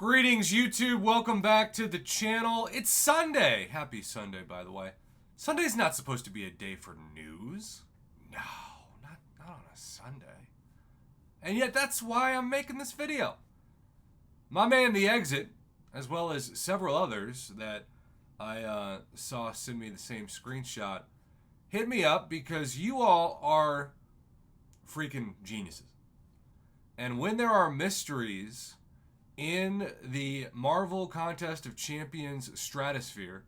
Greetings, YouTube. Welcome back to the channel. It's Sunday. Happy Sunday, by the way. Sunday's not supposed to be a day for news. No, not on a Sunday. And yet that's why I'm making this video. My man, The Exit, as well as several others that I saw send me the same screenshot, hit me up because you all are freaking geniuses. And when there are mysteries in the Marvel Contest of Champions stratosphere,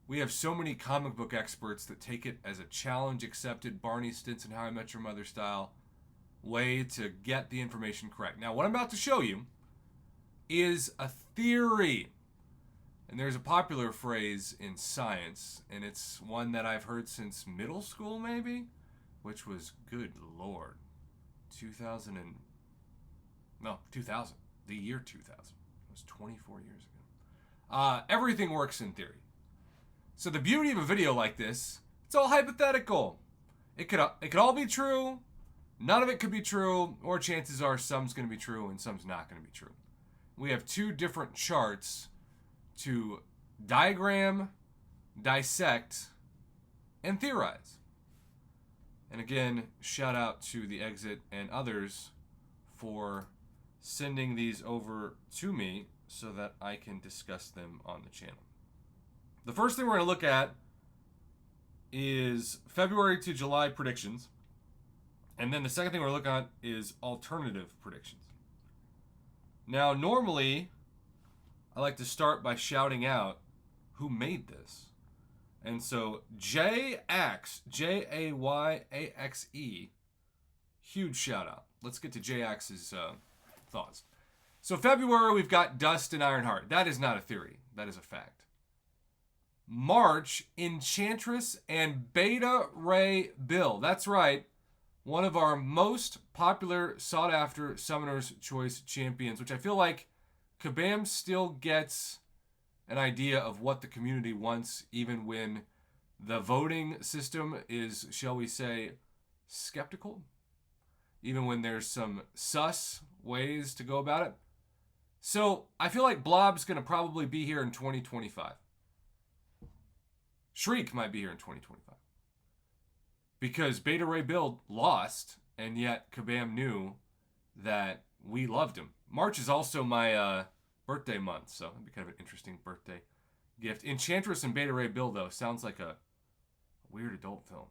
we have so many comic book experts that take it as a challenge accepted Barney Stinson How I Met Your Mother style way to get the information correct. Now, what I'm about to show you is a theory. And there's a popular phrase in science, and it's one that I've heard since middle school, maybe, which was, good Lord, 2000. The year 2000. It was 24 years ago. Everything works in theory. So the beauty of a video like this, it's all hypothetical. It could all be true. None of it could be true, or chances are some's going to be true and some's not going to be true. We have two different charts to diagram, dissect, and theorize. And again, shout out to The Exit and others for sending these over to me so that I can discuss them on the channel. The first thing we're going to look at is February to July predictions. And then the second thing we're looking at is alternative predictions. Now, normally, I like to start by shouting out who made this. And so, Jayaxe, Jayyaxe, huge shout out. Let's get to Jayaxe's thoughts. So February, we've got Dust and Ironheart. That is not a theory. That is a fact. March, Enchantress and Beta Ray Bill. That's right. One of our most popular, sought-after Summoner's Choice champions, which I feel like Kabam still gets an idea of what the community wants, even when the voting system is, shall we say, skeptical. Even when there's some sus ways to go about it. So I feel like Blob's going to probably be here in 2025. Shriek might be here in 2025. Because Beta Ray Build lost, and yet Kabam knew that we loved him. March is also my birthday month, so it'd be kind of an interesting birthday gift. Enchantress and Beta Ray Build, though, sounds like a weird adult film.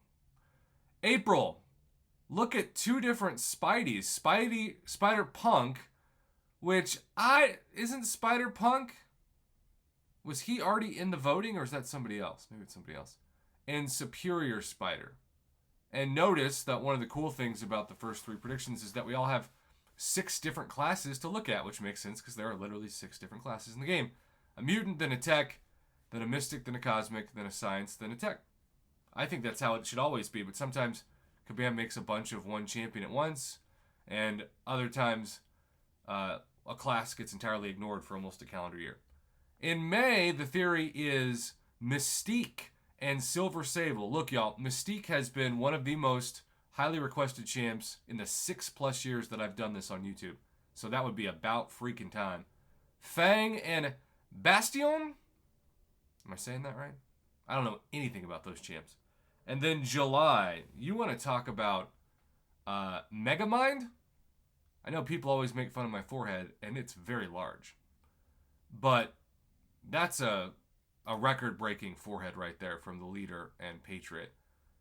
April. Look at two different Spideys. Spider-Punk, which isn't Spider-Punk? Was he already in the voting, or is that somebody else? Maybe it's somebody else. And Superior Spider. And notice that one of the cool things about the first three predictions is that we all have 6 different classes to look at, which makes sense because there are literally 6 different classes in the game. A mutant, then a tech, then a mystic, then a cosmic, then a science, then a tech. I think that's how it should always be, but sometimes Kabam makes a bunch of one champion at once, and other times a class gets entirely ignored for almost a calendar year. In May, the theory is Mystique and Silver Sable. Look, y'all, Mystique has been one of the most highly requested champs in the 6+ years that I've done this on YouTube. So that would be about freaking time. Fang and Bastion? Am I saying that right? I don't know anything about those champs. And then July, you want to talk about Megamind? I know people always make fun of my forehead, and it's very large. But that's a record-breaking forehead right there from the leader and Patriot.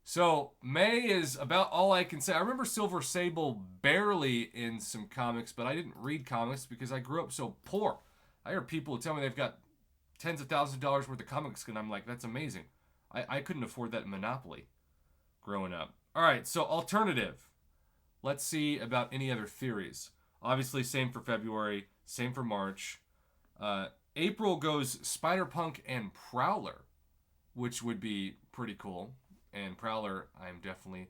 So May is about all I can say. I remember Silver Sable barely in some comics, but I didn't read comics because I grew up so poor. I hear people tell me they've got tens of thousands of dollars worth of comics, and I'm like, that's amazing. I couldn't afford that Monopoly growing up. All right, so alternative. Let's see about any other theories. Obviously, same for February, same for March. April goes Spider-Punk and Prowler, which would be pretty cool. And Prowler, I'm definitely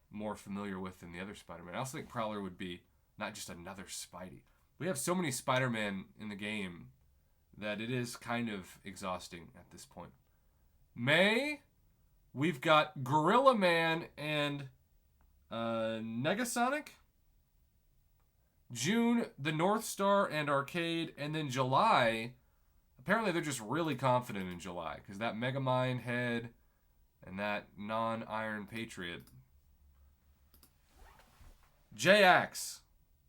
more familiar with than the other Spider-Man. I also think Prowler would be not just another Spidey. We have so many Spider-Man in the game that it is kind of exhausting at this point. May, we've got Gorilla Man and Negasonic. June, the North Star and Arcade. And then July, apparently they're just really confident in July because that Megamind head and that non-Iron Patriot. J-Axe.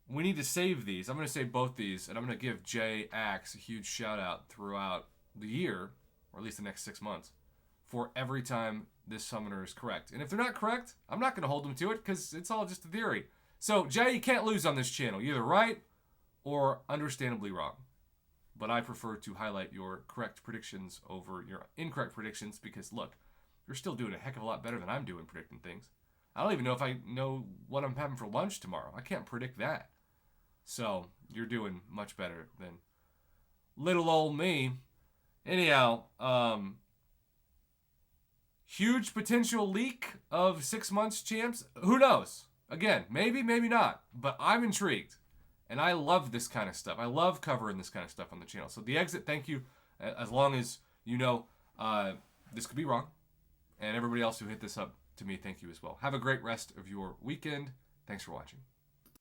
We need to save these. I'm going to save both these, and I'm going to give J-Axe a huge shout-out throughout the year, or at least the next 6 months, for every time this summoner is correct. And if they're not correct, I'm not going to hold them to it, because it's all just a theory. So, Jay, you can't lose on this channel. You're either right or understandably wrong. But I prefer to highlight your correct predictions over your incorrect predictions, because, look, you're still doing a heck of a lot better than I'm doing predicting things. I don't even know if I know what I'm having for lunch tomorrow. I can't predict that. So, you're doing much better than little old me. Anyhow, huge potential leak of 6 months champs. Who knows? Again, maybe, maybe not. But I'm intrigued. And I love this kind of stuff. I love covering this kind of stuff on the channel. So the exit, thank you. As long as you know this could be wrong. And everybody else who hit this up to me, thank you as well. Have a great rest of your weekend. Thanks for watching.